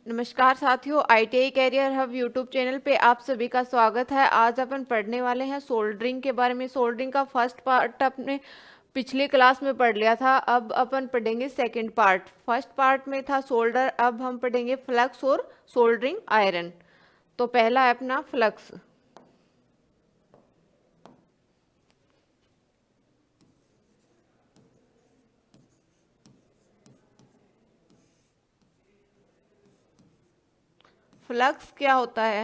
नमस्कार साथियों, ITI career hub YouTube channel पे आप सभी का स्वागत है। आज अपन पढ़ने वाले हैं सोल्डरिंग के बारे में। सोल्डरिंग का फर्स्ट पार्ट अपने पिछली क्लास में पढ़ लिया था। अब अपन पढ़ेंगे सेकंड पार्ट। फर्स्ट पार्ट में था सोल्डर, अब हम पढ़ेंगे फ्लक्स और सोल्डरिंग आयरन। तो पहला है अपना फ्लक्स। फ्लक्स क्या होता है?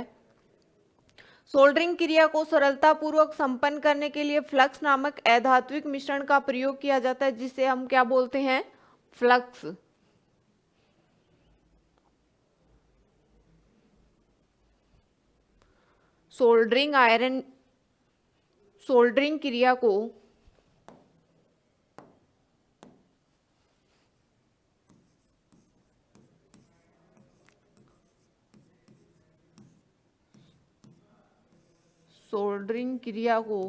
सोल्डरिंग क्रिया को सरलतापूर्वक संपन्न करने के लिए फ्लक्स नामक अधात्विक मिश्रण का प्रयोग किया जाता है, जिसे हम क्या बोलते हैं? फ्लक्स। सोल्डरिंग आयरन सोल्डरिंग क्रिया को सोल्डरिंग क्रिया को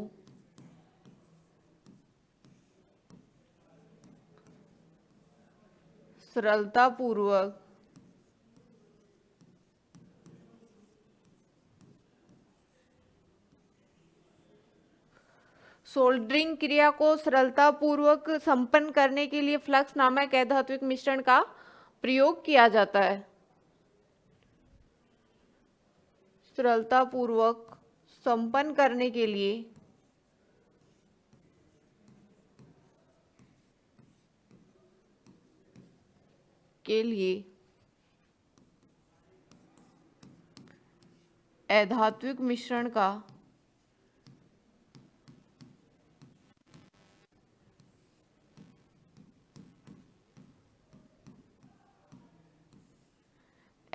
सरलतापूर्वक सोल्डरिंग क्रिया को सरलतापूर्वक संपन्न करने के लिए फ्लक्स नामक अधात्विक मिश्रण का प्रयोग किया जाता है। सरलतापूर्वक संपन्न करने के लिए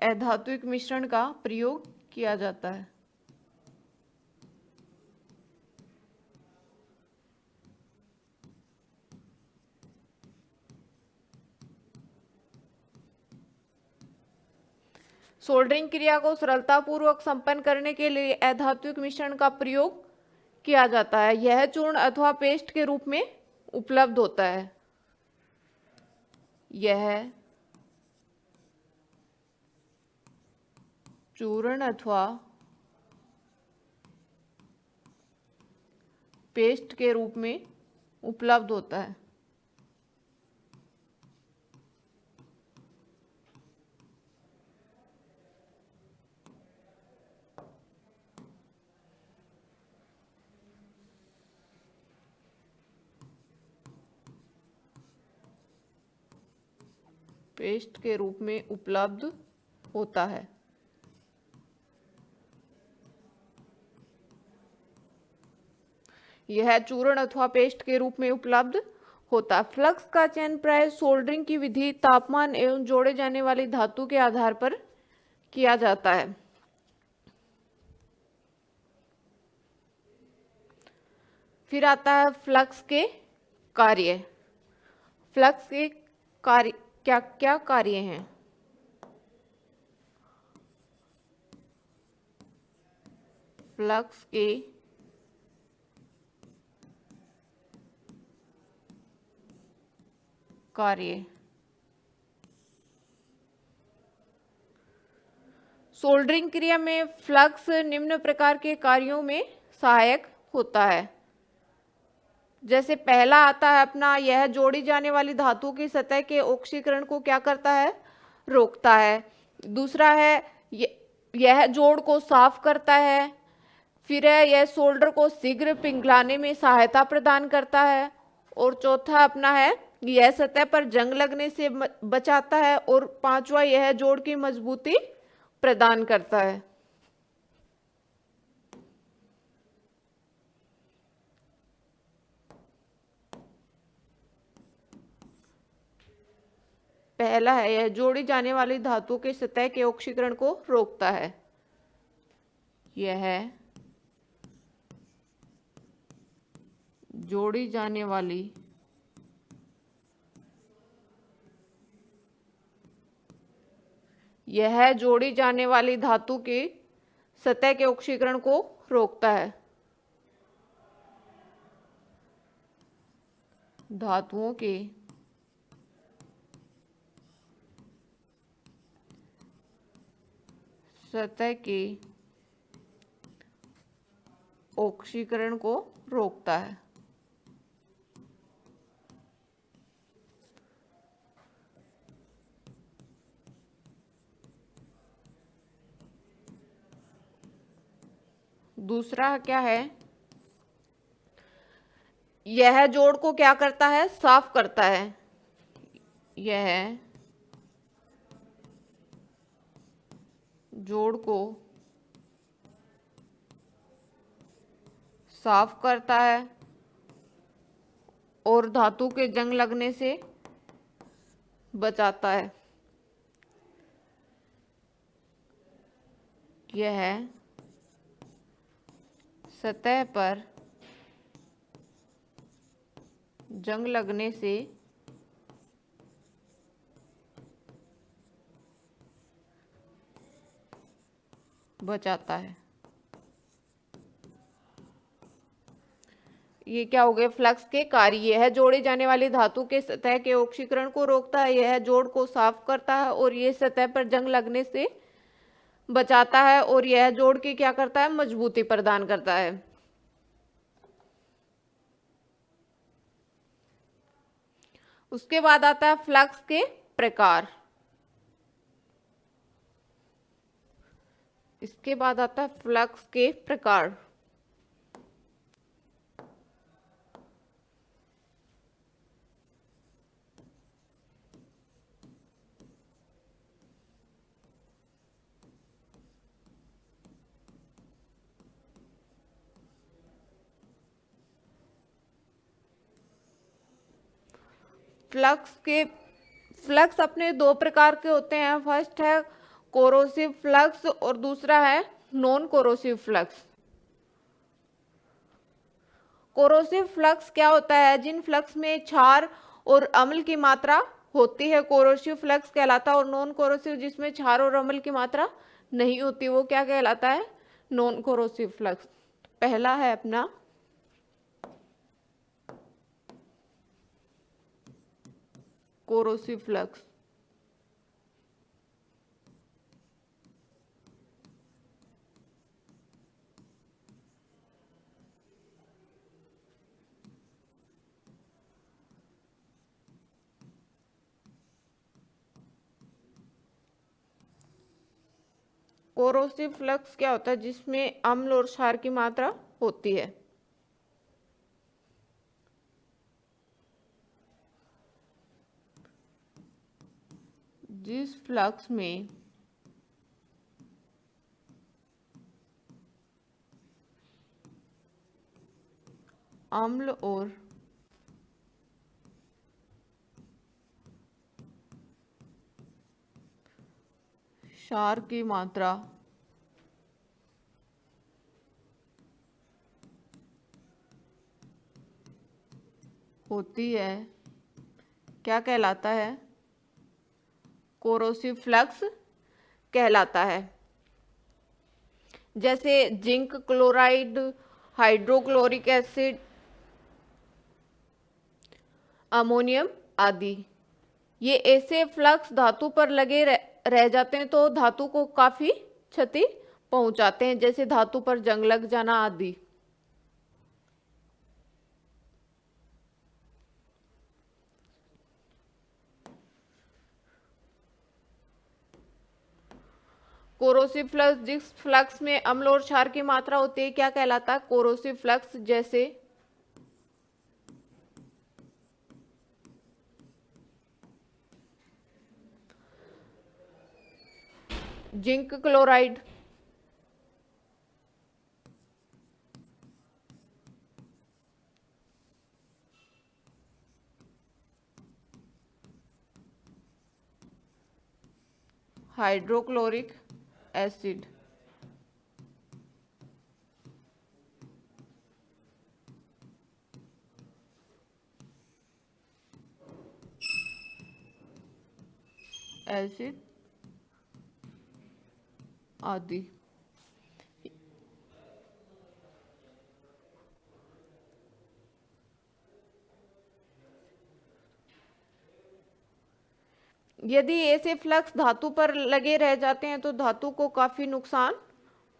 अधात्विक मिश्रण का प्रयोग किया जाता है। सोल्डरिंग क्रिया को सरलतापूर्वक संपन्न करने के लिए अधात्विक मिश्रण का प्रयोग किया जाता है। यह चूर्ण अथवा पेस्ट के रूप में उपलब्ध होता है। यह चूर्ण अथवा पेस्ट के रूप में उपलब्ध होता है। पेस्ट के रूप में उपलब्ध होता है। यह चूर्ण अथवा पेस्ट के रूप में उपलब्ध होता है। फ्लक्स का चयन प्राय सोल्डरिंग की विधि, तापमान एवं जोड़े जाने वाली धातु के आधार पर किया जाता है। फिर आता है फ्लक्स के कार्य। फ्लक्स के कार्य क्या क्या कार्य हैं? फ्लक्स के कार्य। सोल्डरिंग क्रिया में फ्लक्स निम्न प्रकार के कार्यों में सहायक होता है। जैसे पहला आता है अपना, यह जोड़ी जाने वाली धातु की सतह के ऑक्सीकरण को क्या करता है? रोकता है। दूसरा है यह जोड़ को साफ करता है। फिर है यह सोल्डर को शीघ्र पिघलाने में सहायता प्रदान करता है। और चौथा अपना है, यह सतह पर जंग लगने से बचाता है। और पांचवा, यह जोड़ की मजबूती प्रदान करता है। पहला है, यह जोड़ी जाने वाली धातु के सतह के ऑक्सीकरण को रोकता है। यह जोड़ी जाने वाली धातु के सतह के ऑक्सीकरण को रोकता है। धातुओं के सतह के ऑक्सीकरण को रोकता है। दूसरा क्या है, यह जोड़ को क्या करता है, साफ करता है। यह जोड़ को साफ करता है और धातु के जंग लगने से बचाता है। यह सतह पर जंग लगने से बचाता है। ये क्या हो गए, फ्लक्स के कार्य। यह जोड़े जाने वाली धातु के सतह के ऑक्सीकरण को रोकता है, यह जोड़ को साफ करता है और यह सतह पर जंग लगने से बचाता है, और यह जोड़ की क्या करता है, मजबूती प्रदान करता है। उसके बाद आता है फ्लक्स के प्रकार। इसके बाद आता है फ्लक्स के प्रकार। फ्लक्स अपने दो प्रकार के होते हैं। फर्स्ट है कोरोसिव फ्लक्स और दूसरा है non corrosive flux. Corrosive flux क्या होता है, जिन फ्लक्स में क्षार और अम्ल की मात्रा होती है कोरोसिव फ्लक्स कहलाता है, और नॉन कोरोसिव जिसमें क्षार और अम्ल की मात्रा नहीं होती वो क्या कहलाता है, नॉन कोरोसिव फ्लक्स। पहला है अपना कोरोसिव फ्लक्स। कोरोसिव फ्लक्स क्या होता है, जिसमें अम्ल और क्षार की मात्रा होती है। जिस फ्लक्स में अम्ल और क्षार की मात्रा होती है क्या कहलाता है, कोरोसिव फ्लक्स कहलाता है। जैसे zinc chloride, hydrochloric acid, ammonium आदि। ये ऐसे फ्लक्स धातु पर लगे रह जाते हैं तो धातु को काफी क्षति पहुंचाते हैं, जैसे धातु पर जंग लग जाना आदि। कोरोसिव फ्लक्स, जिस फ्लक्स में अम्ल और क्षार की मात्रा होती है क्या कहलाता है, कोरोसिव फ्लक्स। जैसे zinc chloride, hydrochloric acid, acid आदि। यदि ऐसे फ्लक्स धातु पर लगे रह जाते हैं तो धातु को काफी नुकसान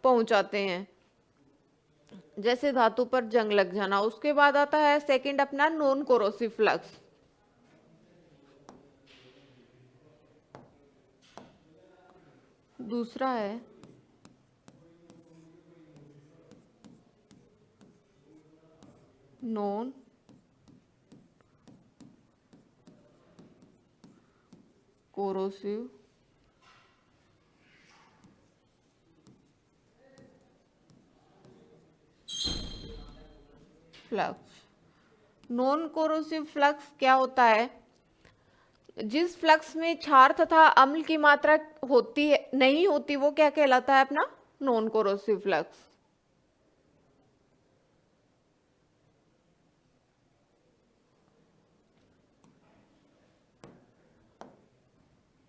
पहुंचाते हैं, जैसे धातु पर जंग लग जाना। उसके बाद आता है सेकंड अपना नॉन कोरोसिव फ्लक्स। दूसरा है non corrosive flux. Non corrosive flux क्या होता है? जिस फ्लक्स में क्षार तथा अम्ल की मात्रा होती है नहीं होती, वो क्या कहलाता है? अपना नॉन कोरोसिव फ्लक्स।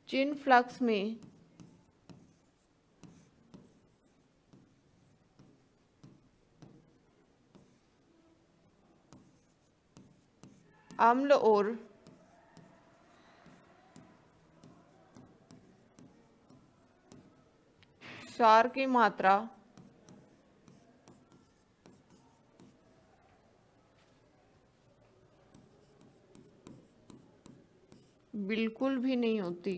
जिन फ्लक्स में अम्ल और क्षार की मात्रा बिल्कुल भी नहीं होती,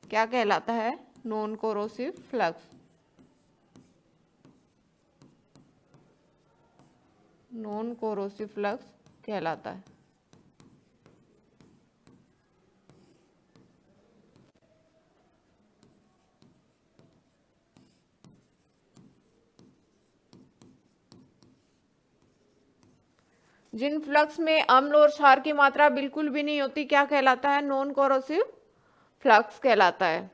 क्या कहलाता है? Non corrosive flux. Non corrosive flux कहलाता है। जिन फ्लक्स में अम्ल और क्षार की मात्रा बिल्कुल भी नहीं होती, क्या कहलाता है? नॉन कोरोसिव फ्लक्स कहलाता है।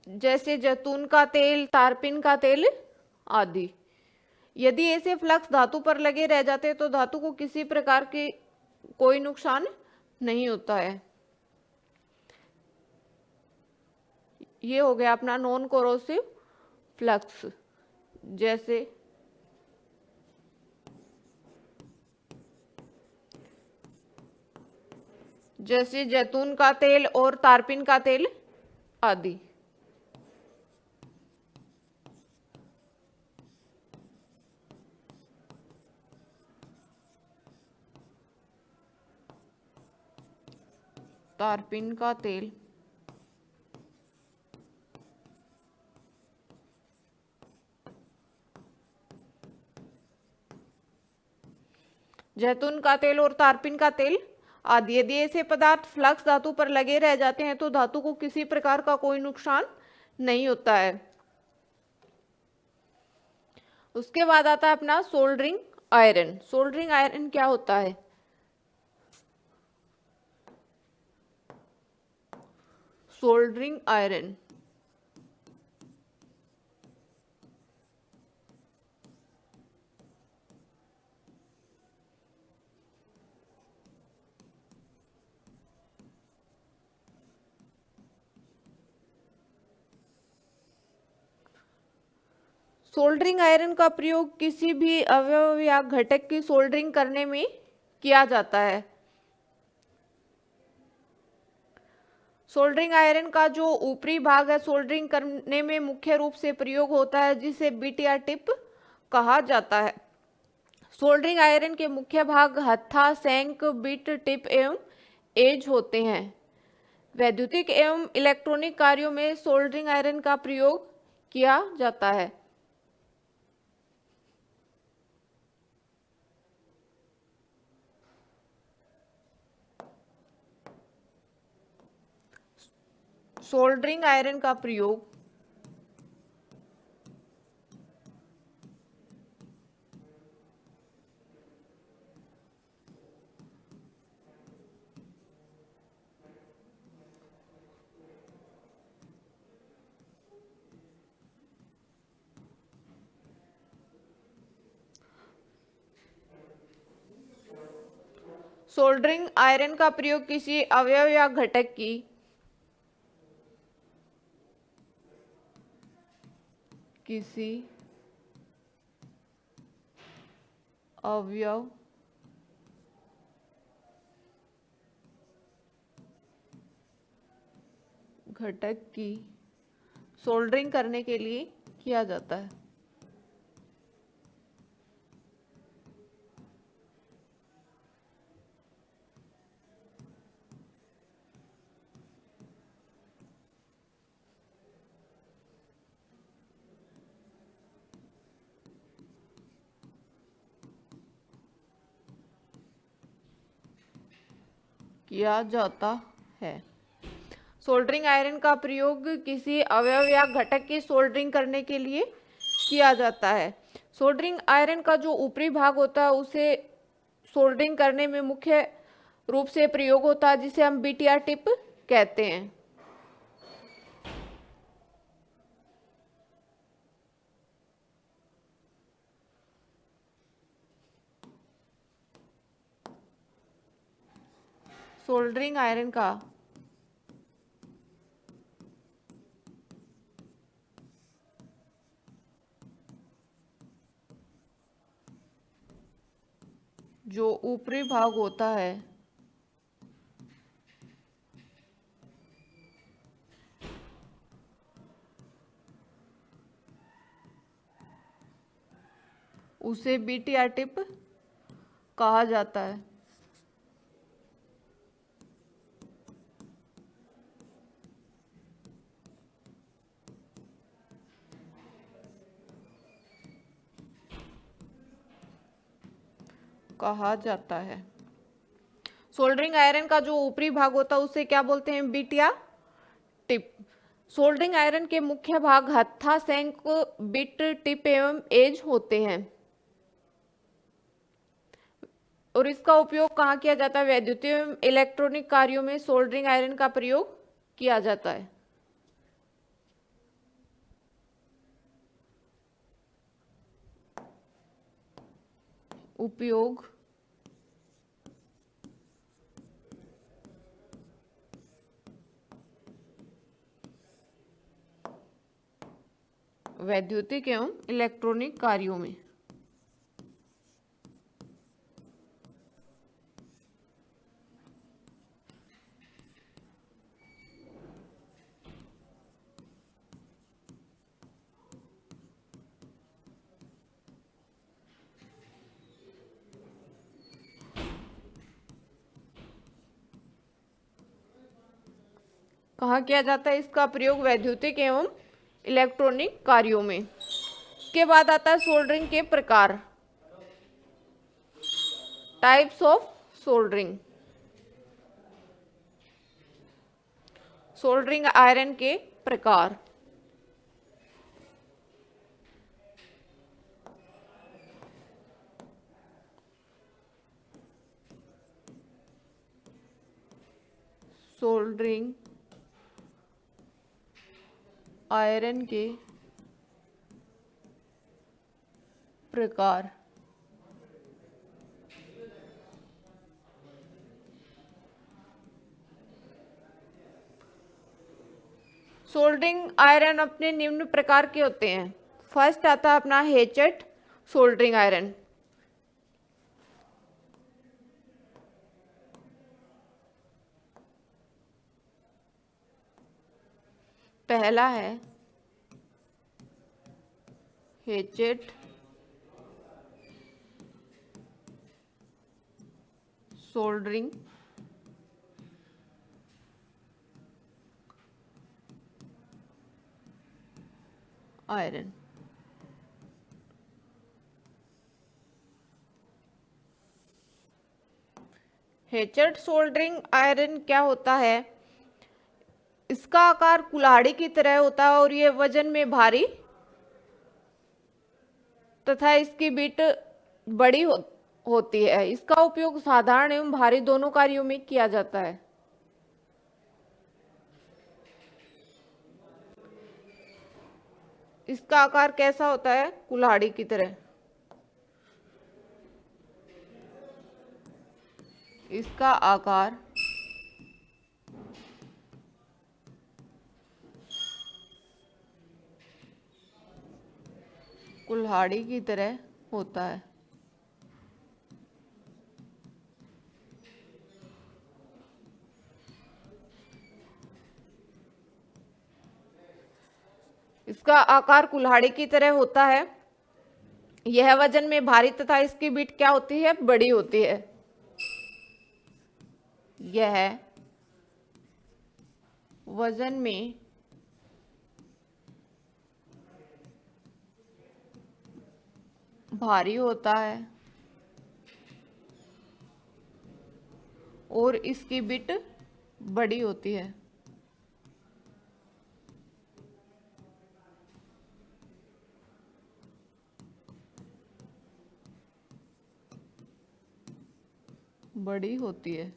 जैसे जैतून का तेल, तारपीन का तेल आदि। यदि ऐसे फ्लक्स धातु पर लगे रह जाते हैं तो धातु को किसी प्रकार की कोई नुकसान नहीं होता है। ये हो गया अपना नॉन कोरोसिव फ्लक्स। जैसे जैतून का तेल और तारपीन का तेल आदि। तारपीन का तेल जैतून का तेल और तारपीन का तेल आदि। यदि ऐसे पदार्थ फ्लक्स धातु पर लगे रह जाते हैं तो धातु को किसी प्रकार का कोई नुकसान नहीं होता है। उसके बाद आता है अपना सोल्डरिंग आयरन। सोल्डरिंग आयरन क्या होता है? सोल्डरिंग आयरन सोल्डरिंग आयरन का प्रयोग किसी भी अवयव या घटक की सोल्डरिंग करने में किया जाता है। सोल्डरिंग आयरन का जो ऊपरी भाग है सोल्डरिंग करने में मुख्य रूप से प्रयोग होता है, जिसे बिट या टिप कहा जाता है। सोल्डरिंग आयरन के मुख्य भाग हत्था, सैंक, बिट, टिप एवं एज होते हैं। वैद्युतिक एवं इलेक्ट्रॉनिक कार्यों में सोल्डरिंग आयरन का प्रयोग किया जाता है। सोल्डरिंग आयरन का प्रयोग सोल्डरिंग आयरन का प्रयोग किसी अवयव या घटक की किसी अवयव घटक की सोल्डरिंग करने के लिए किया जाता है। किया जाता है। सोल्डरिंग आयरन का प्रयोग किसी अवयव या घटक की सोल्डरिंग करने के लिए किया जाता है। सोल्डरिंग आयरन का जो ऊपरी भाग होता है उसे सोल्डरिंग करने में मुख्य रूप से प्रयोग होता है, जिसे हम बीटीआर टिप कहते हैं। सोल्डरिंग आयरन का जो ऊपरी भाग होता है उसे बीटीआर टिप कहा जाता है। कहा जाता है। सोल्डरिंग आयरन का जो ऊपरी भाग होता है उसे क्या बोलते हैं? BTR tip. सोल्डरिंग आयरन के मुख्य भाग हत्था, शंक, बिट, टिप एवं एज होते हैं। और इसका उपयोग कहाँ किया जाता है? वैद्युतीय एवं इलेक्ट्रॉनिक कार्यों में सोल्डरिंग आयरन का प्रयोग किया जाता है। उपयोग वैद्युतिक एवं इलेक्ट्रॉनिक कार्यों में। कहाँ किया जाता है इसका प्रयोग? वैद्युतिक एवं इलेक्ट्रॉनिक कार्यों में। इसके बाद आता है सोल्डरिंग के प्रकार, types of soldering. Soldering iron के प्रकार। सोल्डरिंग आयरन के प्रकार। सोल्डरिंग आयरन अपने निम्न प्रकार के होते हैं। फर्स्ट आता है अपना हेचेट सोल्डरिंग आयरन। पहला है हेचेट सोल्डरिंग आयरन। हेचेट सोल्डरिंग आयरन क्या होता है? इसका आकार कुल्हाड़ी की तरह होता है और ये वजन में भारी तथा इसकी बिट बड़ी होती है। इसका उपयोग साधारण एवं भारी दोनों कार्यों में किया जाता है। इसका आकार कैसा होता है? कुल्हाड़ी की तरह। इसका आकार कुल्हाड़ी की तरह होता है। इसका आकार कुल्हाड़ी की तरह होता है। यह वजन में भारी तथा इसकी बिट क्या होती है? बड़ी होती है। यह वजन में भारी होता है और इसकी बिट बड़ी होती है। बड़ी होती है।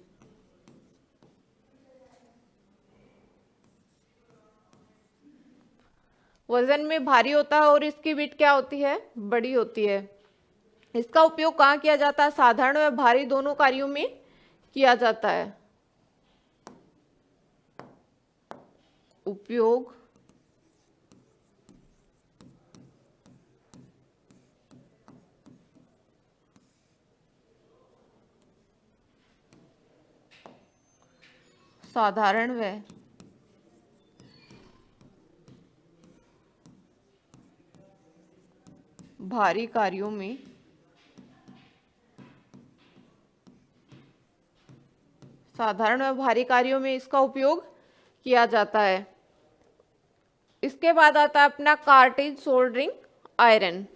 वजन में भारी होता है और इसकी बिट क्या होती है? बड़ी होती है। इसका उपयोग कहाँ किया जाता है? साधारण व भारी दोनों कार्यों में किया जाता है। उपयोग साधारण व भारी कार्यों में इसका उपयोग किया जाता है। इसके बाद आता है अपना कार्टेज सोल्डरिंग आयरन।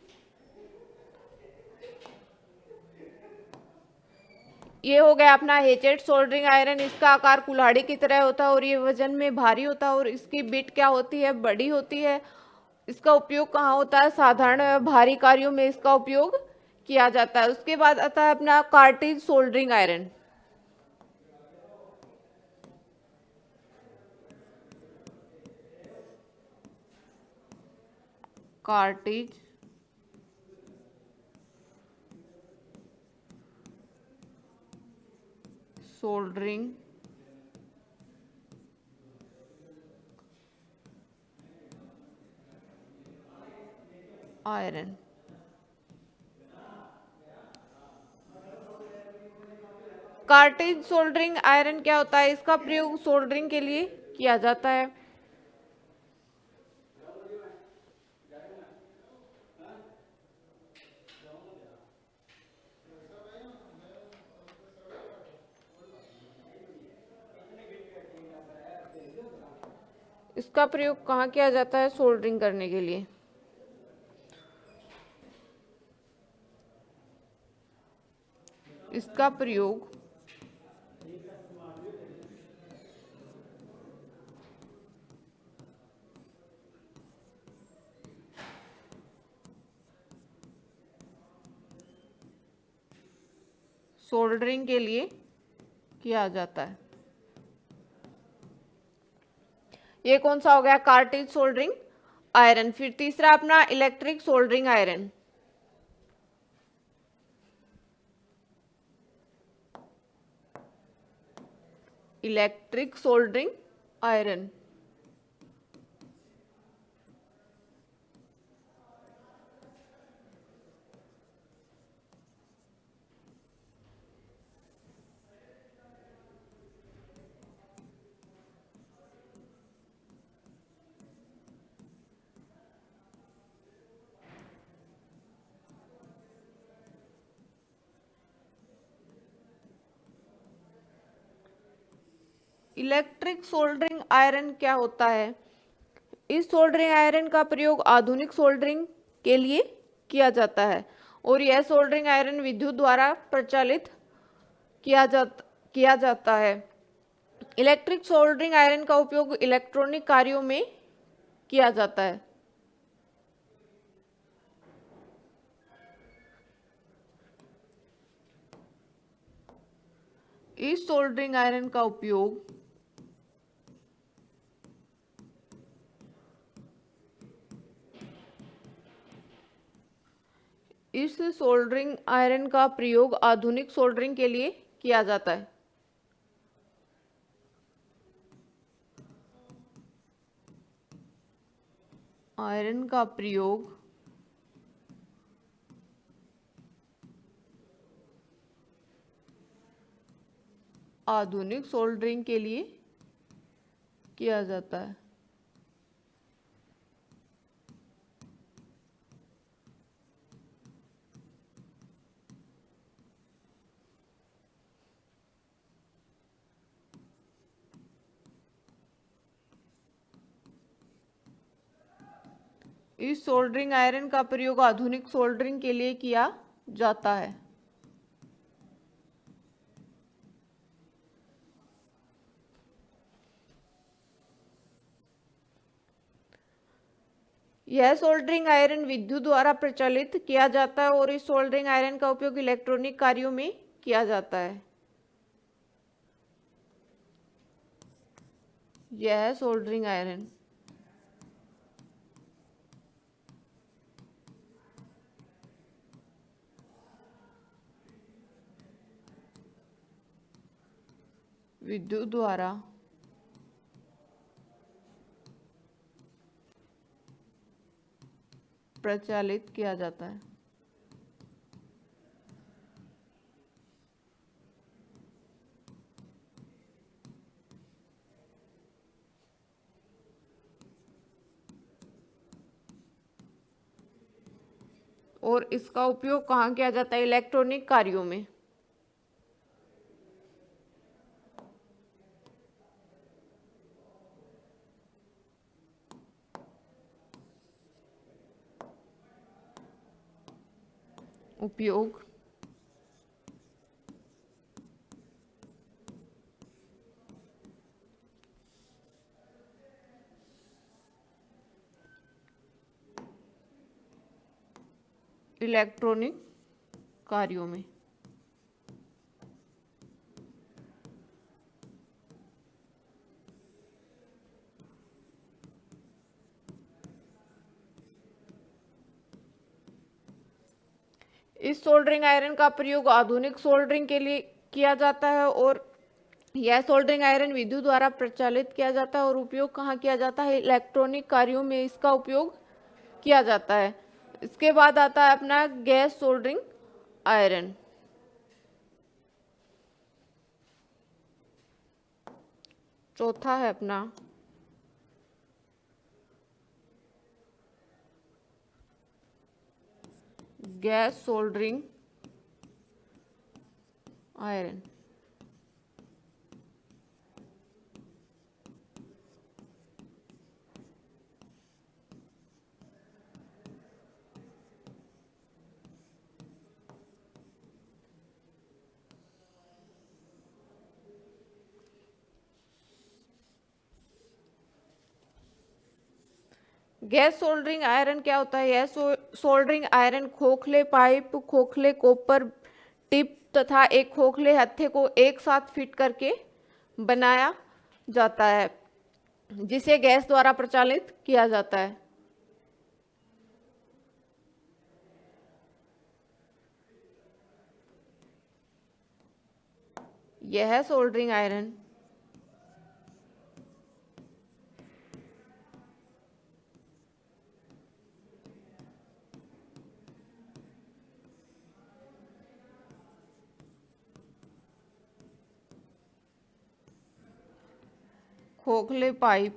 ये हो गया अपना हेचेट सोल्डरिंग आयरन। इसका आकार कुल्हाड़ी की तरह होता है और ये वजन में भारी होता है और इसकी बिट क्या होती है? बड़ी होती है। इसका उपयोग कहाँ होता है? साधारण भारी कार्यों में इसका उपयोग किया जाता है। उसके बाद आता है अपना cartridge soldering iron. Cartridge soldering iron. Cartridge soldering iron क्या होता है? इसका प्रयोग सोल्डरिंग के लिए किया जाता है। इसका प्रयोग कहाँ किया जाता है? सोल्डरिंग करने के लिए। इसका प्रयोग सोल्डरिंग के लिए किया जाता है। ये कौन सा हो गया? Cartridge soldering iron. फिर तीसरा अपना electric soldering iron. Electric soldering iron. Electric soldering iron क्या होता है? इस सोल्डरिंग आयरन का प्रयोग आधुनिक सोल्डरिंग के लिए किया जाता है और यह सोल्डरिंग आयरन विद्युत द्वारा प्रचालित किया जाता है। इलेक्ट्रिक सोल्डरिंग आयरन का उपयोग इलेक्ट्रॉनिक कार्यों में किया जाता है। इस सोल्डरिंग आयरन का उपयोग आधुनिक सोल्डरिंग के लिए किया जाता है। आयरन का प्रयोग आधुनिक सोल्डरिंग के लिए किया जाता है। इस सोल्डरिंग आयरन का प्रयोग आधुनिक सोल्डरिंग के लिए किया जाता है। यह सोल्डरिंग आयरन विद्युत द्वारा प्रचालित किया जाता है और इस सोल्डरिंग आयरन का उपयोग इलेक्ट्रॉनिक कार्यों में किया जाता है। यह सोल्डरिंग आयरन विद्युत द्वारा प्रचालित किया जाता है। और इसका उपयोग कहाँ किया जाता है? इलेक्ट्रॉनिक कार्यों में। उपयोग इलेक्ट्रॉनिक कार्यों में। इस सोल्डरिंग आयरन का प्रयोग आधुनिक सोल्डरिंग के लिए किया जाता है और यह सोल्डरिंग आयरन विद्युत द्वारा प्रचालित किया जाता है और उपयोग कहाँ किया जाता है? इलेक्ट्रॉनिक कार्यों में इसका उपयोग किया जाता है। इसके बाद आता है अपना गैस सोल्डरिंग आयरन। चौथा है अपना gas soldering iron. Gas soldering iron क्या होता है? यह सोल्डरिंग आयरन खोखले पाइप, खोखले कॉपर टिप तथा एक खोखले हत्थे को एक साथ फिट करके बनाया जाता है, जिसे गैस द्वारा प्रचालित किया जाता है। यह सोल्डरिंग आयरन खोखले पाइप,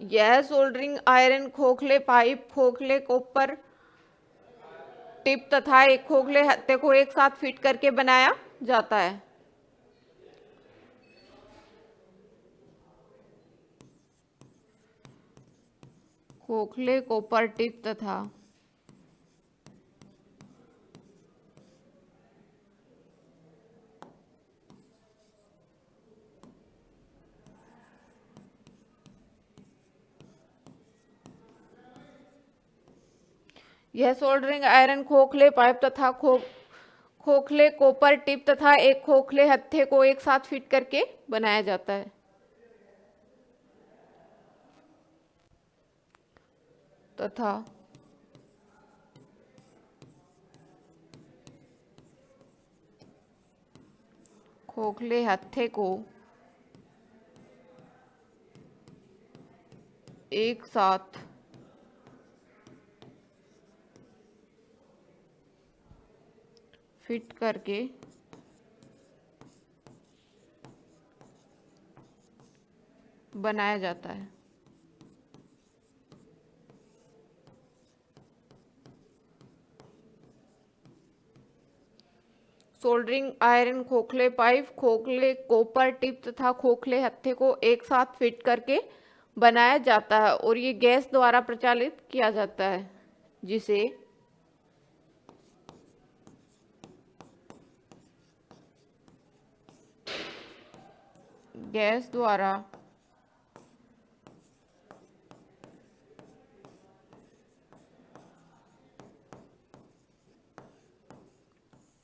यह सोल्डरिंग आयरन खोखले पाइप, खोखले कॉपर टिप तथा एक खोखले हत्थे को एक साथ फिट करके बनाया जाता है। खोखले कॉपर टिप तथा यह सोल्डरिंग आयरन खोखले पाइप तथा खोखले कोपर टिप तथा एक खोखले हत्थे को एक साथ फिट करके बनाया जाता है। तथा खोखले हत्थे को एक साथ फिट करके बनाया जाता है। सोल्डरिंग आयरन खोखले पाइप, खोखले कोपर टिप तथा खोखले हत्थे को एक साथ फिट करके बनाया जाता है और ये गैस द्वारा प्रचालित किया जाता है, जिसे गैस द्वारा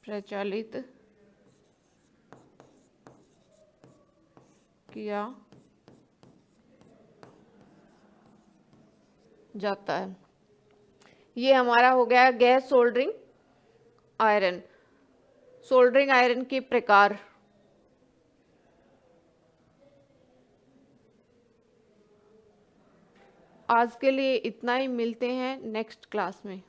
प्रचालित किया जाता है। ये हमारा हो गया gas soldering iron. Soldering iron के प्रकार। आज के लिए इतना ही, मिलते हैं नेक्स्ट क्लास में।